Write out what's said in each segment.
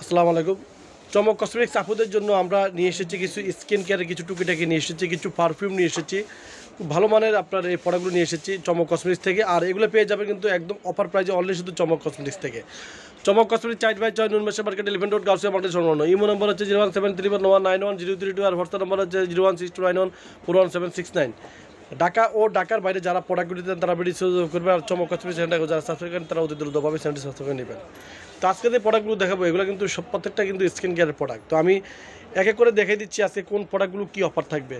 আসসালামু আলাইকুম। চমক কসমেটিক্স আপুদের জন্য আমরা নিয়ে এসেছি কিছু স্কিন কেয়ারের কিছু টুকিটাকি নিয়ে এসেছি, কিছু পারফিউম নিয়ে এসেছি। খুব ভালো মানের আপনার এই প্রোডাক্টগুলো নিয়ে এসেছি চমক কসমেটিক্স থেকে। আর এগুলো পেয়ে যাবেন কিন্তু একদম অফার প্রাইজে অনলি শুধু চমক কসমেটিক্স থেকে। চমক কসমেটিক্স 4/6 নুনমেশা মার্কেট 11 রোড গাউসিয়া মার্কেট সংলগ্ন। ইমো নম্বর হচ্ছে 01731911032 আর হোয়াটসঅ্যাপ নম্বর হচ্ছে 01629141769। ঢাকা ও ঢাকার বাইরে যারা প্রোডাক্টগুলি দেন তারা ভিডিও করবে। আর চমক কসমেটিক্স চ্যানেলটাকে যারা সাবস্ক্রাইব করেন তারা অতি দ্রুতভাবে চ্যানেলটি সাবস্ক্রাইব করে নেবেন। তো আজকে যে প্রোডাক্টগুলো দেখাবো এগুলো কিন্তু সব প্রত্যেকটা কিন্তু স্কিন কেয়ারের প্রোডাক্ট। তো আমি এক এক করে দেখাই দিচ্ছি আজকে কোন প্রোডাক্টগুলো কী অফার থাকবে।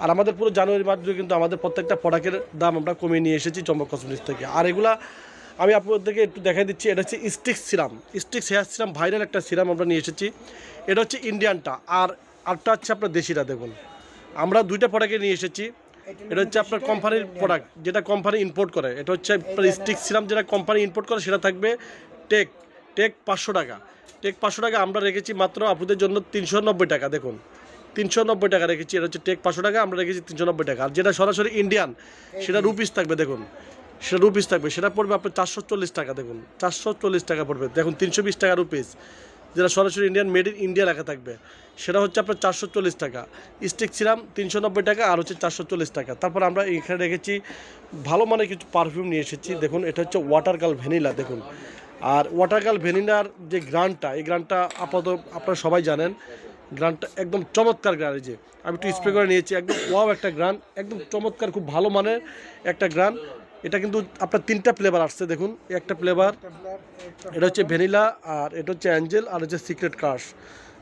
আর আমাদের পুরো জানুয়ারি মাস জুড়ে কিন্তু আমাদের প্রত্যেকটা প্রোডাক্টের দাম আমরা কমিয়ে নিয়ে এসেছি চমক কসমেটিক্স থেকে। আর এগুলা আমি আপনাদেরকে একটু দেখাই দিচ্ছি। এটা হচ্ছে sticks serum, sticks hair serum, viral একটা সিরাম আমরা নিয়ে এসেছি। এটা হচ্ছে ইন্ডিয়ানটা, আর আরটা হচ্ছে আপনার দেশিটা। দেখুন আমরা দুইটা প্রোডাক্টে নিয়ে এসেছি। এটা হচ্ছে আপনার কোম্পানির প্রোডাক্ট, যেটা কোম্পানি ইম্পোর্ট করে। এটা হচ্ছে আপনার স্টিক্স সিরাম, যেটা কোম্পানি ইম্পোর্ট করে সেটা থাকবে টেক টেক 500 টাকা। টেক 500 টাকা আমরা রেখেছি মাত্র আপনাদের জন্য 390 টাকা। দেখুন 390 টাকা রেখেছি। এটা হচ্ছে টেক 500 টাকা, আমরা রেখেছি 390 টাকা। আর যেটা সরাসরি ইন্ডিয়ান সেটা রুপিস থাকবে। দেখুন সেটা রুপিস থাকবে, সেটা পড়বে আপনার 440 টাকা। দেখুন 440 টাকা পড়বে। দেখুন 320 টাকা রুপিস। যেটা সরাসরি ইন্ডিয়ান মেড ইন ইন্ডিয়া লেখা থাকবে সেটা হচ্ছে আপনার 440 টাকা। স্টিক সিরাম 390 টাকা, আর হচ্ছে 440 টাকা। তারপর আমরা এখানে রেখেছি ভালো মানে কিছু পারফিউম নিয়ে এসেছি। দেখুন এটা হচ্ছে ওয়াটার গার্ল ভ্যানিলা। দেখুন আর ওয়াটার গার্ল ভ্যানিলার যে গ্রানটা, এই গ্রানটা আপাতত আপনারা সবাই জানেন। গ্রানটা একদম চমৎকার গ্রান। এই যে আমি একটু স্প্রে করে নিয়েছি, একদম ওয়াও একটা গ্রান, একদম চমৎকার, খুব ভালো মানের একটা গ্রান। এটা কিন্তু আপনার 3টা ফ্লেভার আসছে। দেখুন একটা ফ্লেভার এটা হচ্ছে ভ্যানিলা, আর এটা হচ্ছে অ্যাঞ্জেল, আর হচ্ছে সিক্রেট ক্রাশ।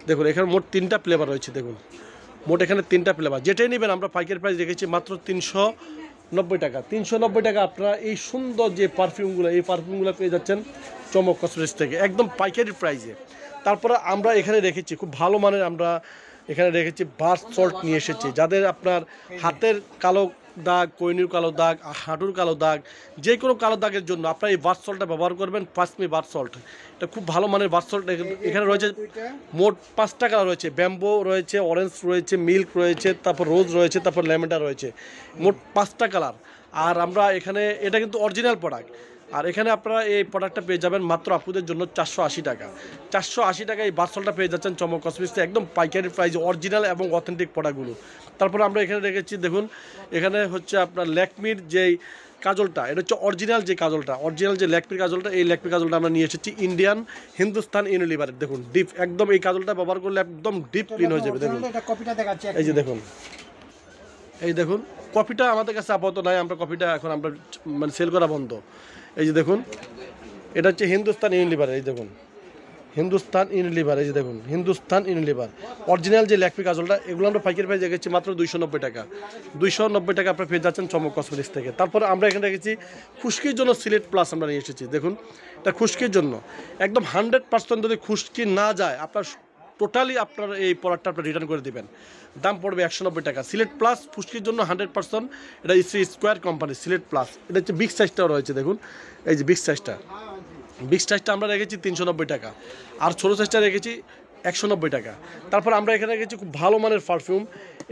দেখুন এখানে মোট 3টা ফ্লেভার রয়েছে। দেখুন মোট এখানে 3টা ফ্লেভার। যেটাই নেবেন আমরা পাইকারি প্রাইস রেখেছি মাত্র 390 টাকা। 390 টাকা আপনারা এই সুন্দর যে পারফিউমগুলো, এই পারফিউমগুলো পেয়ে যাচ্ছেন চমক কসমেটিক্স থেকে একদম পাইকারি প্রাইসে। তারপরে আমরা এখানে রেখেছি খুব ভালো মানের, আমরা এখানে রেখেছি বাথ সল্ট নিয়ে এসেছি। যাদের আপনার হাতের কালো দাগ, কোহিনুর কালো দাগ, হাঁটুর কালো দাগ, যে কোনো কালো দাগের জন্য আপনারা এই বাথ সল্টটা ব্যবহার করবেন। পাঁচমি বাথ সল্ট, এটা খুব ভালো মানের বাথ সল্ট। এখানে রয়েছে মোট 5টা কালার রয়েছে। ব্যাম্বো রয়েছে, অরেঞ্জ রয়েছে, মিল্ক রয়েছে, তারপর রোজ রয়েছে, তারপর ল্যাভেন্ডার রয়েছে। মোট 5টা কালার। আর আমরা এখানে এটা কিন্তু অরিজিনাল প্রোডাক্ট। আর এখানে আপনারা এই প্রোডাক্টটা পেয়ে যাবেন মাত্র আপুদের জন্য 480 টাকা। 480 টাকা এই বাথসলটা পেয়ে যাচ্ছেন চমক কসমেটিক্সে একদম পাইকারি প্রাইস, অরিজিনাল এবং অথেন্টিক প্রোডাক্টগুলো। তারপর আমরা এখানে রেখেছি দেখুন, এখানে হচ্ছে আপনার ল্যাকমির যেই কাজলটা, এটা হচ্ছে অরিজিনাল যে কাজলটা, অরিজিনাল যে ল্যাকমির কাজলটা, এই ল্যাকমির কাজলটা আমরা নিয়ে এসেছি ইন্ডিয়ান হিন্দুস্তান ইউনিলিভারের। দেখুন ডিপ একদম, এই কাজলটা ব্যবহার করলে একদম ডিপ ক্লিন হয়ে যাবে। দেখুন এই যে দেখুন, এই দেখুন কপিটা আমাদের কাছে আপাতত নাই, আমরা কপিটা এখন আমরা মানে সেল করা বন্ধ। এই যে দেখুন এটা হচ্ছে হিন্দুস্তান ইউনিলিভার। এই দেখুন হিন্দুস্তান ইউনিলিভার, এই যে দেখুন হিন্দুস্তান ইউনিলিভার অরিজিনাল যে ল্যাকমি কাজলটা, এগুলো আমরা পাইকারি প্রাইস রেখেছি মাত্র 290 টাকা। 290 টাকা আপনারা পেয়ে যাচ্ছেন চমক কসমেটিক্স থেকে। তারপর আমরা এখানে রেখেছি খুশকির জন্য সিলেট প্লাস আমরা নিয়ে এসেছি। দেখুন এটা খুশকির জন্য একদম 100% যদি খুশকি না যায় আপনার টোটালি আপনার এই প্রোডাক্টটা আপনার রিটার্ন করে দেবেন। দাম পড়বে 190 টাকা। সিলেট প্লাস খুশকির জন্য 100%। এটা স্কোয়ার কোম্পানি সিলেট প্লাস। এটা হচ্ছে বিগ সাইজটাও রয়েছে। দেখুন এই যে বিগ সাইজটা, বিগ সাইজটা আমরা রেখেছি 390 টাকা, আর ছোটো সাইজটা রেখেছি 190 টাকা। তারপর আমরা এখানে রেখেছি খুব ভালো মানের পারফিউম।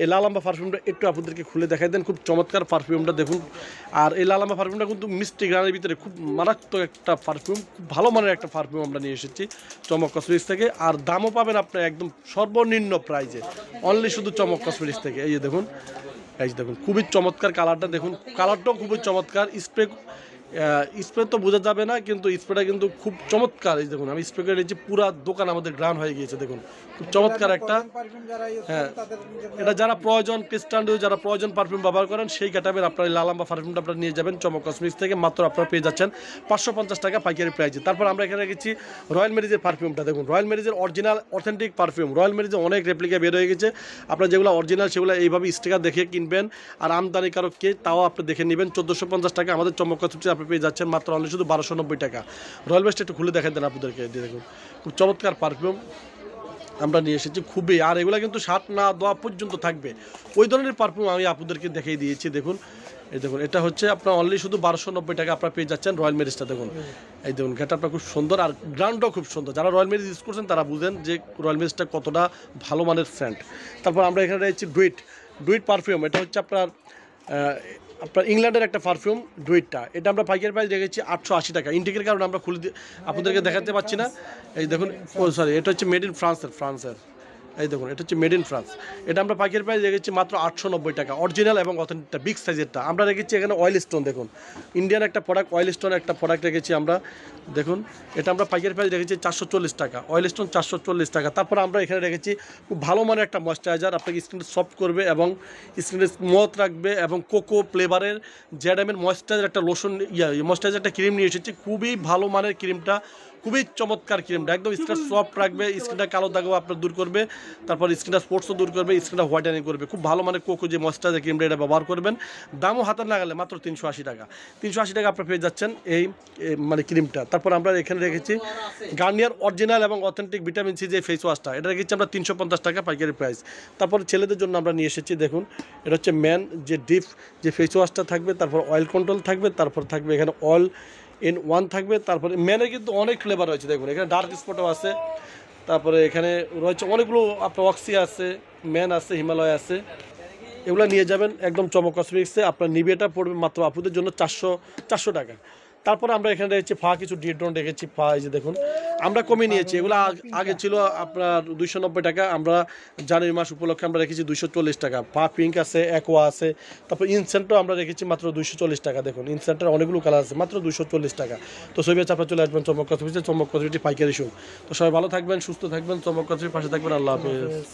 এই লালাম্বা পারফিউমটা একটু আপনাদেরকে খুলে দেখাই দেন, খুব চমৎকার পারফিউমটা দেখুন। আর এই লালাম্বা পারফিউমটা কিন্তু মিষ্টি গ্রানের ভিতরে খুব মারাত্মক একটা পারফিউম, খুব ভালো মানের একটা পারফিউম আমরা নিয়ে এসেছি চমক কসমেটিক্স থেকে। আর দামও পাবেন আপনার একদম সর্বনিম্ন প্রাইজে অনলি শুধু চমক কসমেটিক্স থেকে। এই যে দেখুন, এই যে দেখুন খুবই চমৎকার কালারটা, দেখুন কালারটাও খুবই চমৎকার। স্প্রে তো বোঝা যাবে না, কিন্তু স্প্রেটা কিন্তু খুব চমৎকার। এই দেখুন আমি স্প্রে করে নিয়েছি, পুরো দোকান আমাদের গ্রান হয়ে গিয়েছে। দেখুন খুব চমৎকার একটা, হ্যাঁ এটা যারা প্রয়োজন খ্রিস্টান যারা প্রয়োজন পারফিউম ব্যবহার করেন সেই ক্যাটাবের আপনার লালাম্বা পারফিউমটা আপনারা নিয়ে যাবেন চমক কসমেটিক্স থেকে। মাত্র আপনারা পেয়ে যাচ্ছেন 550 টাকা পাইকারি প্রাইজে। তারপর আমরা এখানে রেখেছি রয়্যাল মেরিজের পারফিউমটা। দেখুন রয়্যাল মেরিজের অরিজিনাল অথেন্টিক পারফিউম। রয়্যাল মেরিজের অনেক রেপ্লিকা বের হয়ে গেছে, আপনারা যেগুলো অরিজিনাল সেগুলো এইভাবে স্টিকার দেখে কিনবেন। আর আমদানিকারক কে তাও আপনি দেখে নেবেন। 1450 টাকা আমাদের চমক কসমেটিক্সে আপনি পেয়ে যাচ্ছেন মাত্র অনলি শুধু 1290 টাকা। রয়্যাল বেস্টটা একটু খুলে দেখেন দেন আপনাদেরকে। দেখুন খুব চমৎকার পারফিউম আমরা নিয়ে এসেছি খুবই। আর এগুলো কিন্তু স্বাদ না দেওয়া পর্যন্ত থাকবে, ওই ধরনের পারফিউম আমি আপনাদেরকে দেখিয়ে দিয়েছি। দেখুন এই দেখুন এটা হচ্ছে আপনার অনলি শুধু 1290 টাকা আপনারা পেয়ে যাচ্ছেন রয়্যাল মেরিজটা। দেখুন এই দেখুন ঘেটাটা খুব সুন্দর, আর গ্রাউন্ডটাও খুব সুন্দর। যারা রয়্যাল মেরিজ ইউজ করছেন তারা বুঝেন যে রয়্যাল মেরিজটা কতটা ভালো মানের সেন্ট। তারপর আমরা এখানে রয়েছি ডুইট পারফিউম। এটা হচ্ছে আপনার আপনার ইংল্যান্ডের একটা পারফিউম ডুইটটা, এটা আমরা পাইকারি প্রাইস রেখেছি 880 টাকা। ইনটেকের কারণে আমরা আপনাদেরকে দেখাতে পাচ্ছি না। এই দেখুন, ও সরি, এটা হচ্ছে মেড ইন ফ্রান্সের। এই দেখুন, এটা হচ্ছে মেড ইন ফ্রান্স। এটা আমরা পাইকারি প্রাইস রেখেছি মাত্র 890 টাকা, অরিজিনাল এবং অথেন্টিকটা বিগ সাইজেরটা। আমরা রেখেছি এখানে অয়েল স্টোন, দেখুন ইন্ডিয়ান একটা প্রোডাক্ট, অয়েল স্টোন একটা প্রোডাক্ট রেখেছি আমরা। দেখুন, এটা আমরা পাইকারি প্রাইস রেখেছি 440 টাকা, অয়েল স্টোন 440 টাকা। তারপর আমরা এখানে রেখেছি খুব ভালো মানের একটা ময়েশ্চারাইজার, আপনাকে স্কিনটা সফট করবে এবং স্কিনটা স্মুথ রাখবে, এবং কোকো ফ্লেভারের জ্যাডামের ময়েশ্চারাইজার একটা লোশন ময়েশ্চারাইজার একটা ক্রিম নিয়ে এসেছি। খুবই ভালো মানের ক্রিমটা, খুবই চমৎকার ক্রিমটা, একদম স্কিনটা সফট রাখবে, স্কিনটা কালো দাগও আপনার দূর করবে, তারপর স্কিনটা স্পোর্টসও দূর করবে, স্কিনটা হোয়াইটেনিং করবে। খুব ভালো মানে কোকো যে ময়েশ্চারাইজার ক্রিমটা, এটা ব্যবহার করবেন। দামও হাতে লাগালে মাত্র 380 টাকা। 380 টাকা আপনার পেয়ে যাচ্ছেন এই মানে ক্রিমটা। তারপর আমরা এখানে রেখেছি গার্নিয়ার অরিজিনাল এবং অথেন্টিক ভিটামিন সি যে ফেস ওয়াশটা, এটা রেখেছি আমরা 350 টাকা পাইকারি প্রাইস। তারপর ছেলেদের জন্য আমরা নিয়ে এসেছি, দেখুন এটা হচ্ছে ম্যান যে ডিপ যে ফেস ওয়াশটা থাকবে, তারপর অয়েল কন্ট্রোল থাকবে, তারপর থাকবে এখানে অল ইন ওয়ান থাকবে। তারপরে ম্যানের কিন্তু অনেক ফ্লেভার রয়েছে, দেখুন এখানে ডার্ক স্পটও আছে, তারপরে এখানে রয়েছে অনেকগুলো আপনার অক্সি আছে, ম্যান আছে, হিমালয় আছে। এগুলো নিয়ে যাবেন একদম চমক কসমেটিক্সে। আপনার নিবেটা পড়বে মাত্র আপুদের জন্য 400 টাকা। তারপরে আমরা এখানে রেখেছি কিছু ডিওড্রেন্ট রেখেছি, এই যে দেখুন আমরা কমিয়ে নিয়েছি। এগুলো আগে ছিল আপনার 290 টাকা, আমরা জানুয়ারি মাস উপলক্ষে আমরা রেখেছি 240 টাকা। পিঙ্ক আছে, অ্যাকোয়া আছে, তারপর ইনসেন্টও আমরা রেখেছি মাত্র 240 টাকা। দেখুন ইনসেন্টের অনেকগুলো কালার আছে, মাত্র 240 টাকা। তো সবই আছে, আপনারা চলে আসবেন চমক কসমেটিক্সে, চমক কসমেটিক্স পাইকারি শো। তো সবাই ভালো থাকবেন, সুস্থ থাকবেন, চমক কসমেটিক্স পাশে থাকবেন। আল্লাহ হাফেজ।